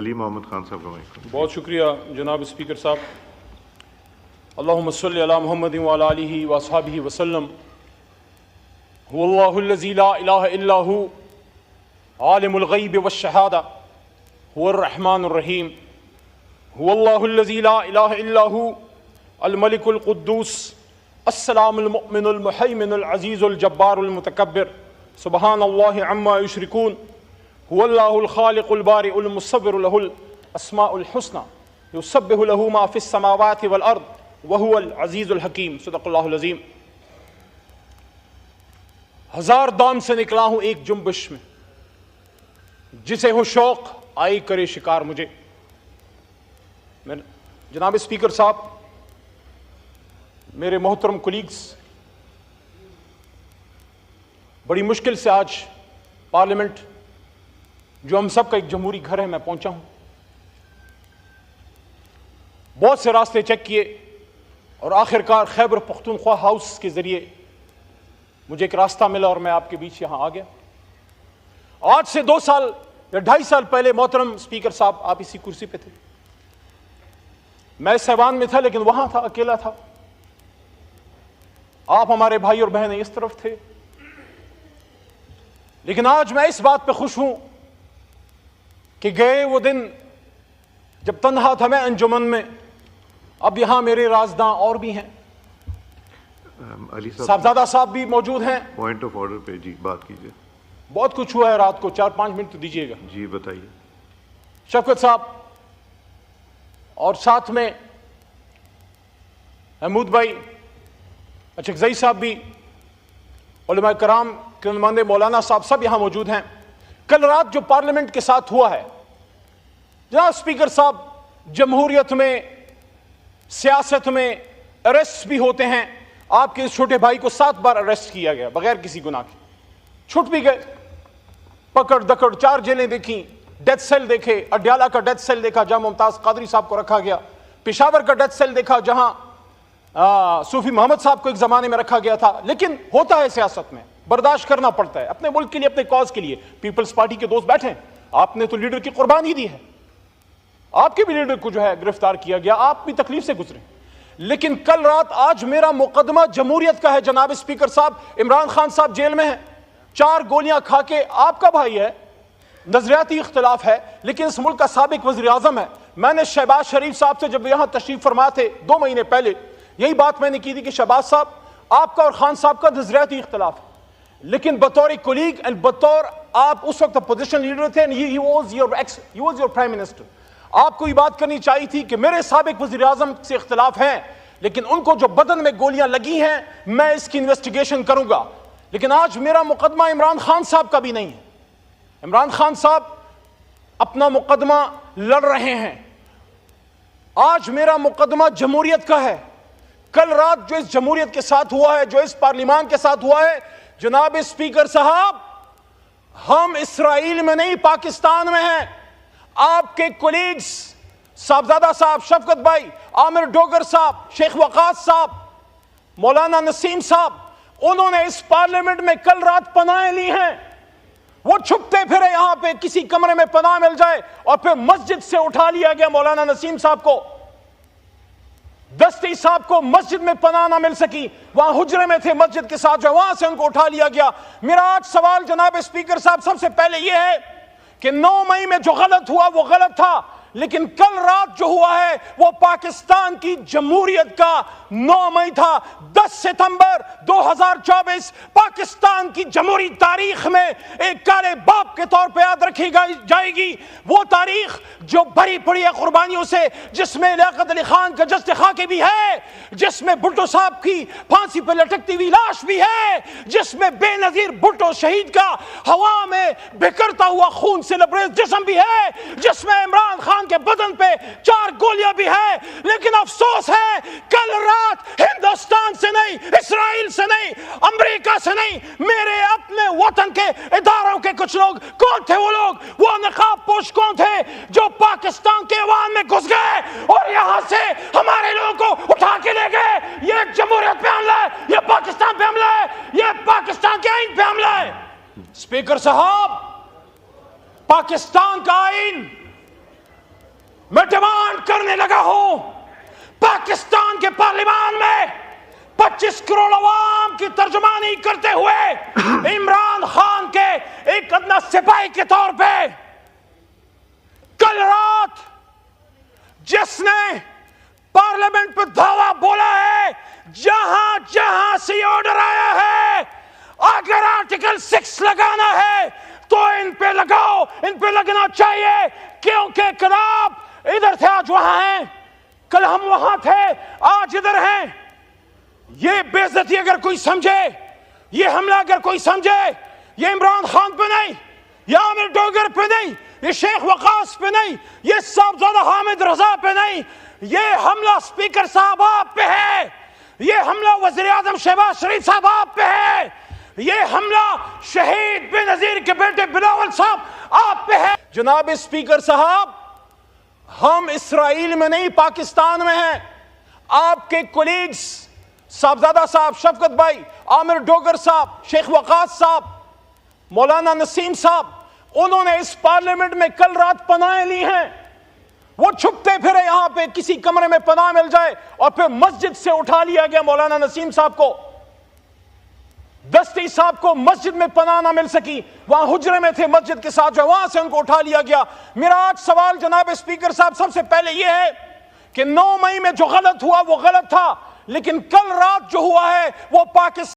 علی محمد خان صاحب کا مائک. بہت شکریہ جناب اسپیکر صاحب. اللہم صلی علی محمد وعلی آلہ واصحابہ وسلم. هو اللہ الذی لا الہ الا هو عالم الغیب والشہادہ هو الرحمن الرحیم. هو اللہ الذی لا الہ الا هو الملک القدوس السلام المؤمن المحیمن العزیز الجبار المتکبر سبحان اللہ عما یشرکون. هو اللہ الخالق البارئ المصور له الاسماء الحسنى یسبح له ما فی السماوات والارض وهو العزیز الحکیم. صدق اللہ العظیم. ہزار دام سے نکلا ہوں ایک جنبش میں، جسے ہو شوق آئی کرے شکار مجھے. جناب اسپیکر صاحب، میرے محترم کولیگز، بڑی مشکل سے آج پارلیمنٹ، جو ہم سب کا ایک جمہوری گھر ہے، میں پہنچا ہوں. بہت سے راستے چیک کیے اور آخرکار خیبر پختونخوا ہاؤس کے ذریعے مجھے ایک راستہ ملا اور میں آپ کے بیچ یہاں آ گیا. آج سے 2 سال یا 2.5 سال پہلے محترم اسپیکر صاحب آپ اسی کرسی پہ تھے، میں اس ایوان میں تھا لیکن وہاں تھا، اکیلا تھا. آپ ہمارے بھائی اور بہنیں اس طرف تھے. لیکن آج میں اس بات پہ خوش ہوں کہ گئے وہ دن جب تنہا تھا میں انجمن میں، اب یہاں میرے رازداں اور بھی ہیں. علی صاحبزادہ صاحب بھی موجود ہیں. پوائنٹ آف آرڈر پہ جی بات کیجیے. بہت کچھ ہوا ہے رات کو، 4-5 منٹ تو دیجیے گا. جی بتائیے. شفقت صاحب اور ساتھ میں محمود بھائی اچکزئی صاحب بھی، علماء کرام کے نمائندے مولانا صاحب سب یہاں موجود ہیں. کل رات جو پارلیمنٹ کے ساتھ ہوا ہے، جناب اسپیکر صاحب، جمہوریت میں، سیاست میں اریسٹ بھی ہوتے ہیں. آپ کے اس چھوٹے بھائی کو 7 بار اریسٹ کیا گیا بغیر کسی گناہ کے. چھٹ بھی گئے. پکڑ دکڑ 4 جیلیں دیکھیں، ڈیتھ سیل دیکھے. اڈیالہ کا ڈیتھ سیل دیکھا جہاں ممتاز قادری صاحب کو رکھا گیا. پشاور کا ڈیتھ سیل دیکھا جہاں صوفی محمد صاحب کو ایک زمانے میں رکھا گیا تھا. لیکن ہوتا ہے سیاست میں، برداشت کرنا پڑتا ہے اپنے ملک کے لیے، اپنے کاز کے لیے. پیپلز پارٹی کے دوست بیٹھے ہیں، آپ نے تو لیڈر کی قربانی دی ہے، آپ کے بھی لیڈر کو جو ہے گرفتار کیا گیا، آپ بھی تکلیف سے گزرے. لیکن کل رات آج میرا مقدمہ جمہوریت کا ہے. جناب اسپیکر صاحب، عمران خان صاحب جیل میں ہیں، 4 گولیاں کھا کے. آپ کا بھائی ہے، نظریاتی اختلاف ہے، لیکن اس ملک کا سابق وزیر اعظم ہے. میں نے شہباز شریف صاحب سے جب یہاں تشریف فرما تھے 2 مہینے پہلے، یہی بات میں نے کی تھی کہ شہباز صاحب، آپ کا اور خان صاحب کا نظریاتی اختلاف ہے، لیکن بطور کولیگ اینڈ بطور آپ اس وقت اپوزیشن لیڈر تھے، he was your prime minister. آپ کو یہ بات کرنی چاہیے تھی کہ میرے سابق وزیر اعظم سے اختلاف ہیں، لیکن ان کو جو بدن میں گولیاں لگی ہیں میں اس کی انویسٹیگیشن کروں گا. لیکن آج میرا مقدمہ عمران خان صاحب کا بھی نہیں ہے. عمران خان صاحب اپنا مقدمہ لڑ رہے ہیں. آج میرا مقدمہ جمہوریت کا ہے. کل رات جو اس جمہوریت کے ساتھ ہوا ہے، جو اس پارلیمان کے ساتھ ہوا ہے، جناب اسپیکر صاحب، ہم اسرائیل میں نہیں پاکستان میں ہیں. آپ کے کولیگز صاحبزادہ صاحب، شفقت بھائی، عامر ڈوگر صاحب، شیخ وقاص صاحب، مولانا نسیم صاحب، انہوں نے اس پارلیمنٹ میں کل رات پناہیں لی ہیں. وہ چھپتے پھرے یہاں پہ، کسی کمرے میں پناہ مل جائے، اور پھر مسجد سے اٹھا لیا گیا مولانا نسیم صاحب کو. دستی صاحب کو مسجد میں پناہ نہ مل سکی، وہاں حجرے میں تھے مسجد کے ساتھ، جو وہاں سے ان کو اٹھا لیا گیا. میرا آج سوال جناب اسپیکر صاحب سب سے پہلے یہ ہے کہ 9 مئی میں جو غلط ہوا وہ غلط تھا، لیکن کل رات جو ہوا ہے وہ پاکستان کی جمہوریت کا 9 مئی تھا. 10 ستمبر 2024 پاکستان کی جمہوری تاریخ میں ایک کالے باپ کے طور پہ یاد رکھی جائے گی. وہ تاریخ جو بھری پڑی ہے قربانیوں سے، جس میں لیاقت علی خان کا جسد خاکے بھی ہے، جس میں بھٹو صاحب کی پھانسی پہ لٹکتی ہوئی لاش بھی ہے، جس میں بے نظیر بھٹو شہید کا ہوا میں بکھرتا ہوا خون سے لبریز جسم بھی ہے، جس میں عمران خان کے بدن پہ 4 گولیاں بھی ہے. لیکن افسوس ہے کل رات ہندوستان سے نہیں، اسرائیل سے نہیں، امریکہ سے نہیں، میرے اپنے وطن کے اداروں کے کچھ لوگ. کون تھے وہ لوگ؟ وہ نقاب پوش کون تھے جو پاکستان کے ایوان میں گھس گئے اور یہاں سے ہمارے لوگوں کو اٹھا کے لے گئے؟ یہ جمہوریت پہ حملہ ہے، یہ پاکستان پہ حملہ ہے، یہ پاکستان کے آئین پہ حملہ ہے. اسپیکر صاحب، پاکستان کا آئین بتانے لگا ہوں پاکستان کے پارلیمان میں 25 کروڑ عوام کی ترجمانی کرتے ہوئے عمران خان کے ایک ادنا سپاہی کے طور پہ کل رات جس نے پارلیمنٹ پہ دعویٰ بولا ہے جہاں جہاں سے آرڈر آیا ہے اگر آرٹیکل 6 لگانا ہے تو ان پہ لگاؤ، ان پہ لگنا چاہیے، کیونکہ کل آپ ادھر تھے آج وہاں ہیں، کل ہم وہاں تھے آج ادھر ہیں۔ یہ بے عزتی اگر کوئی سمجھے، یہ حملہ اگر کوئی سمجھے، یہ عمران خان پہ نہیں، یہ عامر ڈوگر پہ نہیں، یہ شیخ وقاص پہ نہیں، یہ صاحبزادہ حامد رضا پہ نہیں، یہ حملہ سپیکر صاحب آپ پہ ہے، یہ حملہ وزیر اعظم شہباز شریف صاحب آپ پہ ہے، یہ حملہ شہید بے نظیر کے بیٹے بلاول صاحب آپ پہ ہے۔ جناب سپیکر صاحب، ہم اسرائیل میں نہیں پاکستان میں ہیں۔ آپ کے کولیگز صاحبزادہ صاحب، شفقت بھائی، عامر ڈوگر صاحب، شیخ وقاص صاحب، مولانا نسیم صاحب، انہوں نے اس پارلیمنٹ میں کل رات پناہیں لی ہیں۔ وہ چھپتے پھرے یہاں پہ کسی کمرے میں پناہ مل جائے، اور پھر مسجد سے اٹھا لیا گیا مولانا نسیم صاحب کو، دستی صاحب کو مسجد میں پناہ نہ مل سکی، وہاں حجرے میں تھے مسجد کے ساتھ، جو وہاں سے ان کو اٹھا لیا گیا۔ میرا آج سوال جناب اسپیکر صاحب سب سے پہلے یہ ہے کہ 9 مئی میں جو غلط ہوا وہ غلط تھا، لیکن کل رات جو ہوا ہے وہ پاکستان